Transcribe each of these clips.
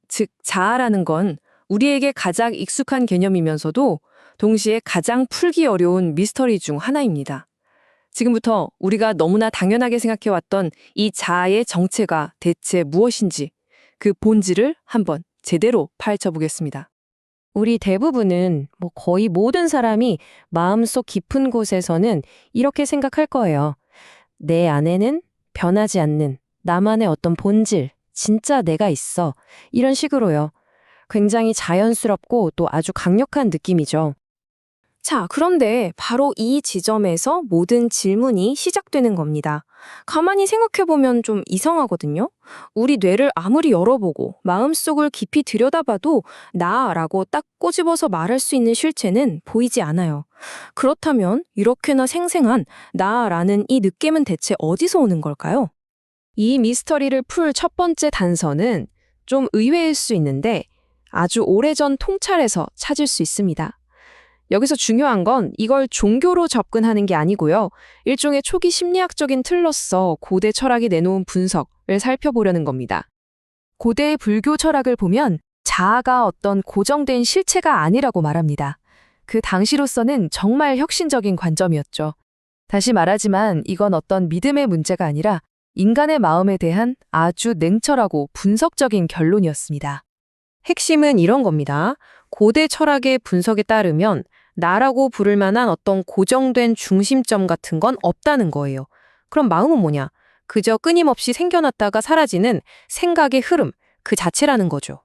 즉 자아라는 건 우리에게 가장 익숙한 개념이면서도 동시에 가장 풀기 어려운 미스터리 중 하나입니다. 지금부터 우리가 너무나 당연하게 생각해왔던 이 자아의 정체가 대체 무엇인지 그 본질을 한번 제대로 파헤쳐보겠습니다. 우리 대부분은 거의 모든 사람이 마음속 깊은 곳에서는 이렇게 생각할 거예요. 내 안에는 변하지 않는 나만의 어떤 본질, 진짜 내가 있어. 이런 식으로요. 굉장히 자연스럽고 또 아주 강력한 느낌이죠. 자, 그런데 바로 이 지점에서 모든 질문이 시작되는 겁니다. 가만히 생각해보면 좀 이상하거든요. 우리 뇌를 아무리 열어보고 마음속을 깊이 들여다봐도 나라고 딱 꼬집어서 말할 수 있는 실체는 보이지 않아요. 그렇다면 이렇게나 생생한 나라는 이 느낌은 대체 어디서 오는 걸까요? 이 미스터리를 풀 첫 번째 단서는 좀 의외일 수 있는데 아주 오래전 통찰에서 찾을 수 있습니다. 여기서 중요한 건 이걸 종교로 접근하는 게 아니고요. 일종의 초기 심리학적인 틀로서 고대 철학이 내놓은 분석을 살펴보려는 겁니다. 고대 불교 철학을 보면 자아가 어떤 고정된 실체가 아니라고 말합니다. 그 당시로서는 정말 혁신적인 관점이었죠. 다시 말하지만 이건 어떤 믿음의 문제가 아니라 인간의 마음에 대한 아주 냉철하고 분석적인 결론이었습니다. 핵심은 이런 겁니다. 고대 철학의 분석에 따르면 나라고 부를 만한 어떤 고정된 중심점 같은 건 없다는 거예요. 그럼 마음은 뭐냐? 그저 끊임없이 생겨났다가 사라지는 생각의 흐름, 그 자체라는 거죠.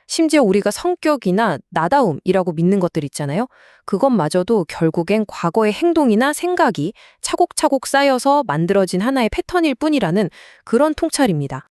심지어 우리가 성격이나 나다움이라고 믿는 것들 있잖아요. 그것마저도 결국엔 과거의 행동이나 생각이 차곡차곡 쌓여서 만들어진 하나의 패턴일 뿐이라는 그런 통찰입니다.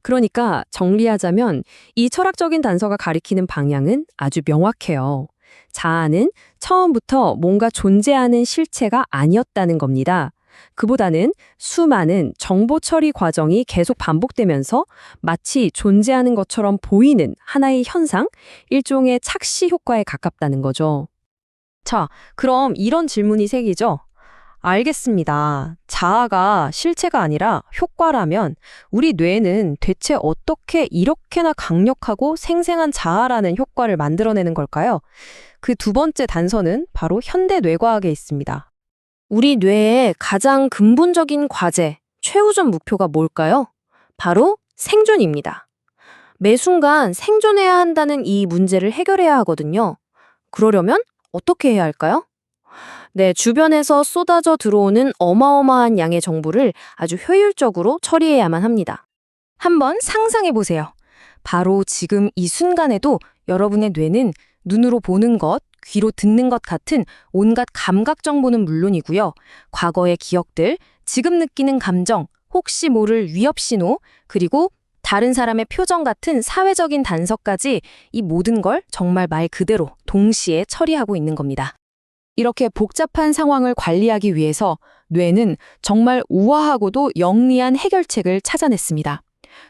그러니까 정리하자면 이 철학적인 단서가 가리키는 방향은 아주 명확해요. 자아는 처음부터 뭔가 존재하는 실체가 아니었다는 겁니다. 그보다는 수많은 정보 처리 과정이 계속 반복되면서 마치 존재하는 것처럼 보이는 하나의 현상, 일종의 착시 효과에 가깝다는 거죠. 자, 그럼 이런 질문이 생기죠. 알겠습니다. 자아가 실체가 아니라 효과라면 우리 뇌는 대체 어떻게 이렇게나 강력하고 생생한 자아라는 효과를 만들어내는 걸까요? 그 두 번째 단서는 바로 현대 뇌과학에 있습니다. 우리 뇌의 가장 근본적인 과제, 최우선 목표가 뭘까요? 바로 생존입니다. 매 순간 생존해야 한다는 이 문제를 해결해야 하거든요. 그러려면 어떻게 해야 할까요? 네, 주변에서 쏟아져 들어오는 어마어마한 양의 정보를 아주 효율적으로 처리해야만 합니다. 한번 상상해 보세요. 바로 지금 이 순간에도 여러분의 뇌는 눈으로 보는 것, 귀로 듣는 것 같은 온갖 감각 정보는 물론이고요. 과거의 기억들, 지금 느끼는 감정, 혹시 모를 위협 신호, 그리고 다른 사람의 표정 같은 사회적인 단서까지 이 모든 걸 정말 말 그대로 동시에 처리하고 있는 겁니다. 이렇게 복잡한 상황을 관리하기 위해서 뇌는 정말 우아하고도 영리한 해결책을 찾아냈습니다.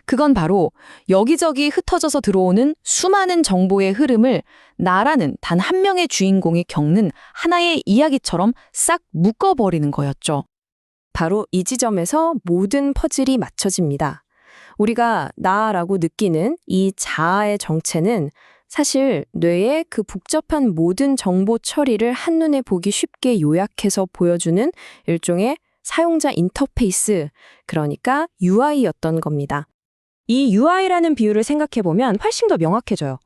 그건 바로 여기저기 흩어져서 들어오는 수많은 정보의 흐름을 나라는 단 한 명의 주인공이 겪는 하나의 이야기처럼 싹 묶어버리는 거였죠. 바로 이 지점에서 모든 퍼즐이 맞춰집니다. 우리가 나라고 느끼는 이 자아의 정체는 사실 뇌의 그 복잡한 모든 정보 처리를 한눈에 보기 쉽게 요약해서 보여주는 일종의 사용자 인터페이스, 그러니까 UI였던 겁니다. 이 UI라는 비유를 생각해보면 훨씬 더 명확해져요.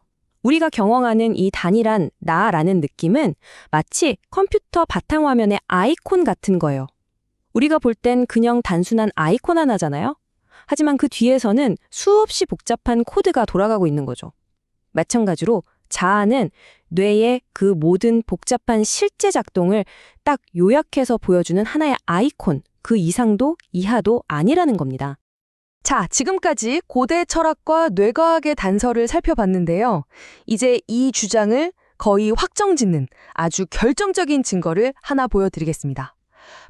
우리가 경험하는 이 단일한 나라는 느낌은 마치 컴퓨터 바탕화면의 아이콘 같은 거예요. 우리가 볼 땐 그냥 단순한 아이콘 하나잖아요. 하지만 그 뒤에서는 수없이 복잡한 코드가 돌아가고 있는 거죠. 마찬가지로 자아는 뇌의 그 모든 복잡한 실제 작동을 딱 요약해서 보여주는 하나의 아이콘, 그 이상도 이하도 아니라는 겁니다. 자, 지금까지 고대 철학과 뇌과학의 단서를 살펴봤는데요. 이제 이 주장을 거의 확정짓는 아주 결정적인 증거를 하나 보여드리겠습니다.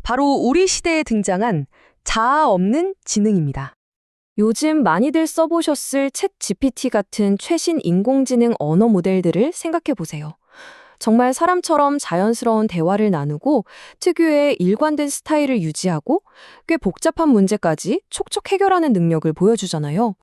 바로 우리 시대에 등장한 자아 없는 지능입니다. 요즘 많이들 써보셨을 챗 GPT 같은 최신 인공지능 언어 모델들을 생각해 보세요. 정말 사람처럼 자연스러운 대화를 나누고 특유의 일관된 스타일을 유지하고 꽤 복잡한 문제까지 촉촉 해결하는 능력을 보여주잖아요.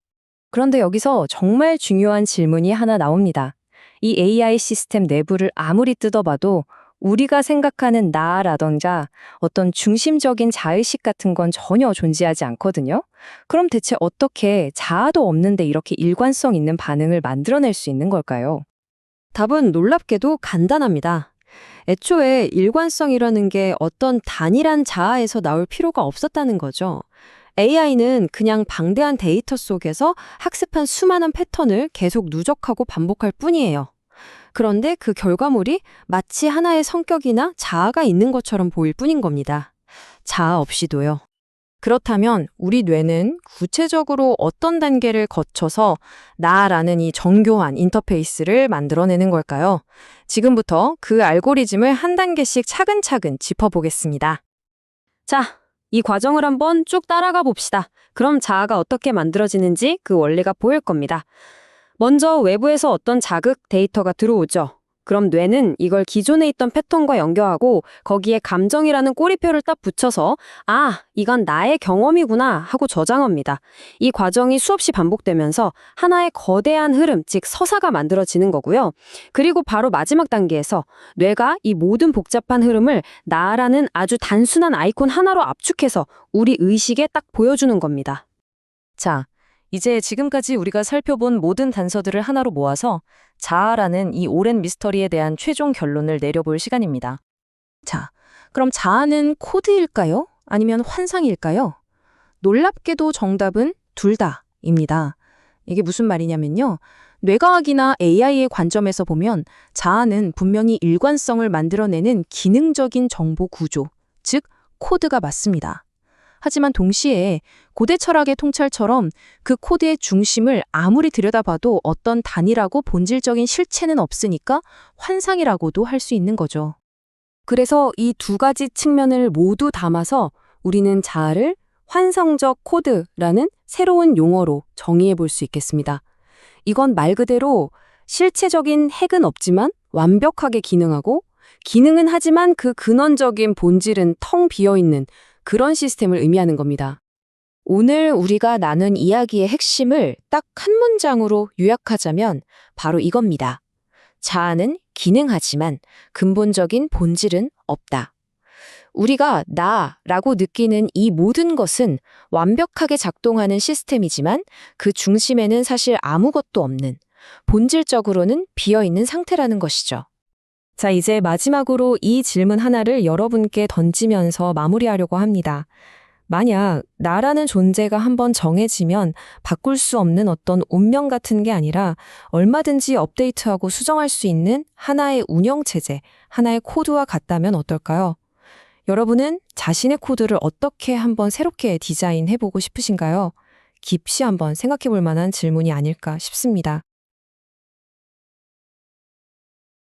그런데 여기서 정말 중요한 질문이 하나 나옵니다. 이 AI 시스템 내부를 아무리 뜯어봐도 우리가 생각하는 나라던가 어떤 중심적인 자의식 같은 건 전혀 존재하지 않거든요. 그럼 대체 어떻게 자아도 없는데 이렇게 일관성 있는 반응을 만들어낼 수 있는 걸까요? 답은 놀랍게도 간단합니다. 애초에 일관성이라는 게 어떤 단일한 자아에서 나올 필요가 없었다는 거죠. AI는 그냥 방대한 데이터 속에서 학습한 수많은 패턴을 계속 누적하고 반복할 뿐이에요. 그런데 그 결과물이 마치 하나의 성격이나 자아가 있는 것처럼 보일 뿐인 겁니다. 자아 없이도요. 그렇다면 우리 뇌는 구체적으로 어떤 단계를 거쳐서 나라는 이 정교한 인터페이스를 만들어내는 걸까요? 지금부터 그 알고리즘을 한 단계씩 차근차근 짚어보겠습니다. 자, 이 과정을 한번 쭉 따라가 봅시다. 그럼 자아가 어떻게 만들어지는지 그 원리가 보일 겁니다. 먼저 외부에서 어떤 자극, 데이터가 들어오죠. 그럼 뇌는 이걸 기존에 있던 패턴과 연결하고 거기에 감정이라는 꼬리표를 딱 붙여서 이건 나의 경험이구나 하고 저장합니다. 이 과정이 수없이 반복되면서 하나의 거대한 흐름, 즉 서사가 만들어지는 거고요. 그리고 바로 마지막 단계에서 뇌가 이 모든 복잡한 흐름을 나라는 아주 단순한 아이콘 하나로 압축해서 우리 의식에 딱 보여주는 겁니다. 자, 이제 지금까지 우리가 살펴본 모든 단서들을 하나로 모아서 자아라는 이 오랜 미스터리에 대한 최종 결론을 내려볼 시간입니다. 자, 그럼 자아는 코드일까요? 아니면 환상일까요? 놀랍게도 정답은 둘 다입니다. 이게 무슨 말이냐면요. 뇌과학이나 AI의 관점에서 보면 자아는 분명히 일관성을 만들어내는 기능적인 정보 구조, 즉 코드가 맞습니다. 하지만 동시에 고대 철학의 통찰처럼 그 코드의 중심을 아무리 들여다봐도 어떤 단일하고 본질적인 실체는 없으니까 환상이라고도 할 수 있는 거죠. 그래서 이 두 가지 측면을 모두 담아서 우리는 자아를 환상적 코드라는 새로운 용어로 정의해 볼 수 있겠습니다. 이건 말 그대로 실체적인 핵은 없지만 완벽하게 기능하고 기능은 하지만 그 근원적인 본질은 텅 비어있는 그런 시스템을 의미하는 겁니다. 오늘 우리가 나눈 이야기의 핵심을 딱 한 문장으로 요약하자면 바로 이겁니다. 자아는 기능하지만 근본적인 본질은 없다. 우리가 나라고 느끼는 이 모든 것은 완벽하게 작동하는 시스템이지만 그 중심에는 사실 아무것도 없는, 본질적으로는 비어있는 상태라는 것이죠. 자, 이제 마지막으로 이 질문 하나를 여러분께 던지면서 마무리하려고 합니다. 만약 나라는 존재가 한번 정해지면 바꿀 수 없는 어떤 운명 같은 게 아니라 얼마든지 업데이트하고 수정할 수 있는 하나의 운영체제, 하나의 코드와 같다면 어떨까요? 여러분은 자신의 코드를 어떻게 한번 새롭게 디자인해보고 싶으신가요? 깊이 한번 생각해볼 만한 질문이 아닐까 싶습니다.